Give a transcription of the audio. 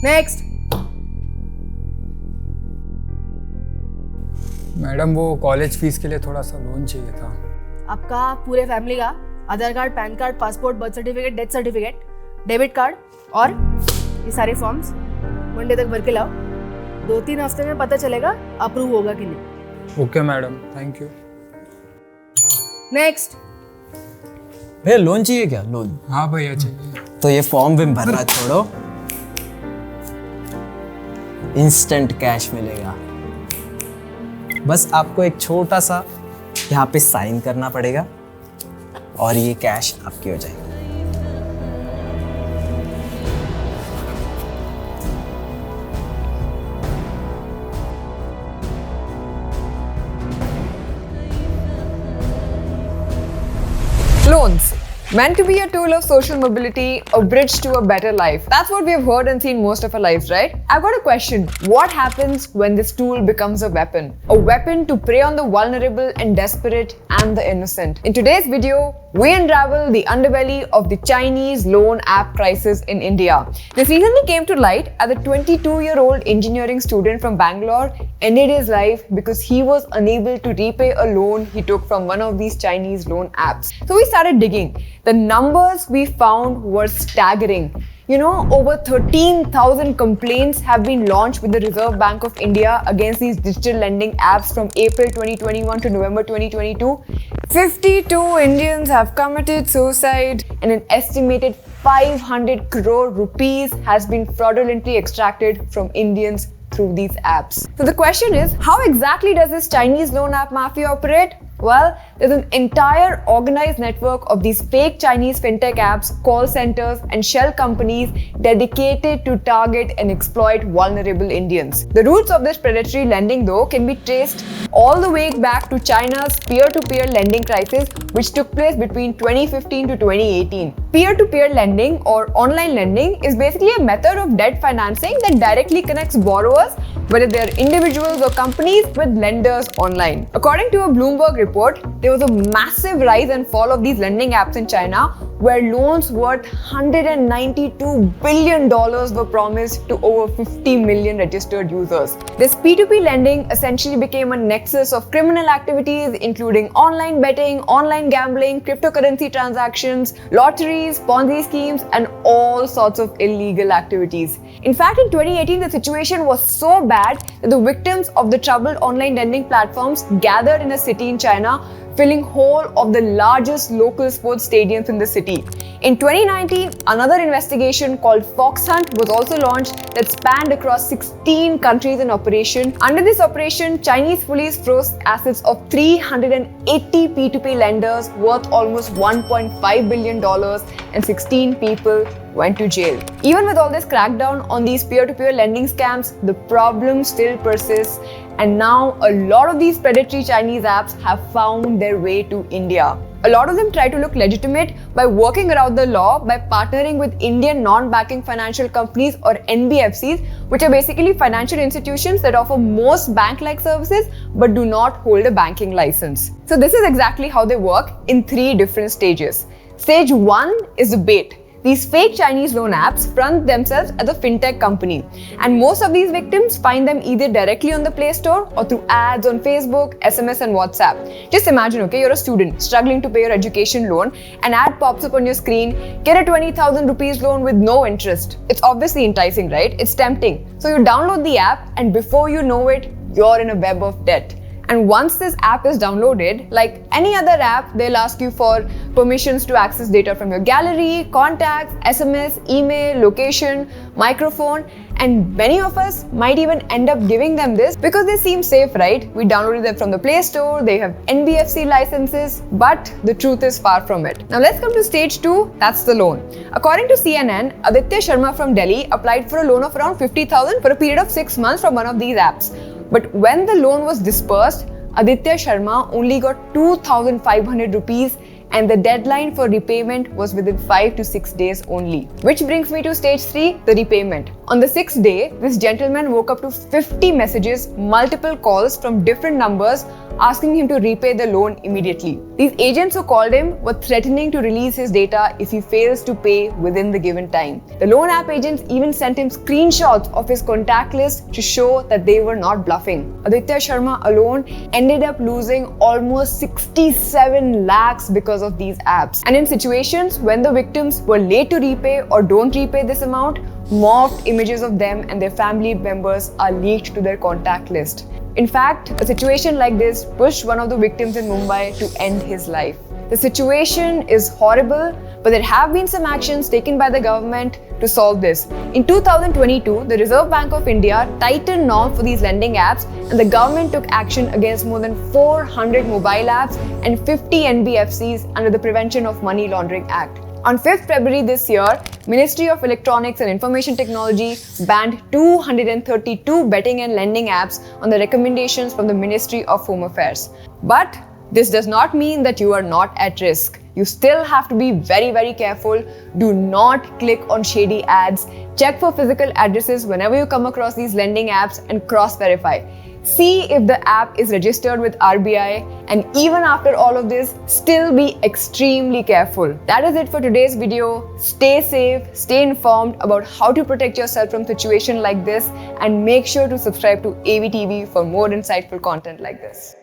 Next. Madam वो college fees के लिए थोड़ा सा लोन चाहिए था। आपका पूरे फैमिली का Aadhaar card, PAN card, passport, birth certificate, death certificate, debit card और ये सारे फॉर्म्स मंडे तक भर के लाओ। 2-3 हफ्ते में पता चलेगा अप्रूव होगा कि नहीं। Okay madam, thank you. Next. भैया लोन चाहिए क्या? लोन? हाँ भैया चाहिए। तो ये फॉर्म भी भरना छोड़ो, इंस्टेंट कैश मिलेगा। बस आपको एक छोटा सा यहाँ पे साइन करना पड़ेगा और ये कैश आपकी हो जाएगी। Loans, meant to be a tool of social mobility, a bridge to a better life. That's what we've heard and seen most of our lives, right? I've got a question. What happens when this tool becomes a weapon? A weapon to prey on the vulnerable and desperate and the innocent. In today's video, we unravel the underbelly of the Chinese loan app crisis in India. This recently came to light as a 22-year-old engineering student from Bangalore ended his life because he was unable to repay a loan he took from one of these Chinese loan apps. So we started digging. The numbers we found were staggering. You know, over 13,000 complaints have been launched with the Reserve Bank of India against these digital lending apps from April 2021 to November 2022. 52 Indians have committed suicide and an estimated 500 crore rupees has been fraudulently extracted from Indians through these apps. So the question is, how exactly does this Chinese loan app mafia operate? Well, there's an entire organized network of these fake Chinese fintech apps, call centers, and shell companies dedicated to target and exploit vulnerable Indians. The roots of this predatory lending, though, can be traced all the way back to China's peer-to-peer lending crisis, which took place between 2015 to 2018. Peer-to-peer lending or online lending is basically a method of debt financing that directly connects borrowers, whether they are individuals or companies, with lenders online. According to a Bloomberg report, there was a massive rise and fall of these lending apps in China, where loans worth $192 billion were promised to over 50 million registered users. This P2P lending essentially became a nexus of criminal activities, including online betting, online gambling, cryptocurrency transactions, lotteries, Ponzi schemes, and all sorts of illegal activities. In fact, in 2018, the situation was so bad that the victims of the troubled online lending platforms gathered in a city in China, filling whole of the largest local sports stadiums in the city. In 2019, another investigation called Fox Hunt was also launched that spanned across 16 countries in operation. Under this operation, Chinese police froze assets of 380 P2P lenders worth almost $1.5 billion, and 16 people went to jail. Even with all this crackdown on these peer-to-peer lending scams, the problem still persists, and now a lot of these predatory Chinese apps have found their way to India. A lot of them try to look legitimate by working around the law by partnering with Indian non-banking financial companies or NBFCs, which are basically financial institutions that offer most bank-like services but do not hold a banking license. So this is exactly how they work in 3 different stages. Stage 1 is the bait. These fake Chinese loan apps front themselves as a fintech company, and most of these victims find them either directly on the Play Store or through ads on Facebook, SMS, and WhatsApp. Just imagine, okay, you're a student struggling to pay your education loan. An ad pops up on your screen, get a 20,000 rupees loan with no interest. It's obviously enticing, right? It's tempting. So you download the app, and before you know it, you're in a web of debt. And once this app is downloaded, like any other app, they'll ask you for permissions to access data from your gallery, contacts, SMS, email, location, microphone, and many of us might even end up giving them this because they seem safe, right? We downloaded them from the Play Store, they have NBFC licenses, but the truth is far from it. Now let's come to stage 2, that's the loan. According to CNN, Aditya Sharma from Delhi applied for a loan of around 50,000 for a period of 6 months from one of these apps. But when the loan was dispersed, Aditya Sharma only got 2,500 rupees, and the deadline for repayment was within 5 to 6 days only. Which brings me to stage 3, the repayment. On the 6th day, this gentleman woke up to 50 messages, multiple calls from different numbers asking him to repay the loan immediately. These agents who called him were threatening to release his data if he fails to pay within the given time. The loan app agents even sent him screenshots of his contact list to show that they were not bluffing. Aditya Sharma alone ended up losing almost 67 lakhs because of these apps. And in situations when the victims were late to repay or don't repay this amount, morphed images of them and their family members are leaked to their contact list. In fact, a situation like this pushed one of the victims in Mumbai to end his life. The situation is horrible, but there have been some actions taken by the government to solve this. In 2022, the Reserve Bank of India tightened norms for these lending apps, and the government took action against more than 400 mobile apps and 50 NBFCs under the Prevention of Money Laundering Act. On 5th February this year, Ministry of Electronics and Information Technology banned 232 betting and lending apps on the recommendations from the Ministry of Home Affairs. But this does not mean that you are not at risk. You still have to be very careful. Do not click on shady ads. Check for physical addresses whenever you come across these lending apps and cross-verify. See if the app is registered with RBI, and even after all of this, still be extremely careful. That is it for today's video. Stay safe, stay informed about how to protect yourself from situations like this, and make sure to subscribe to AevyTV for more insightful content like this.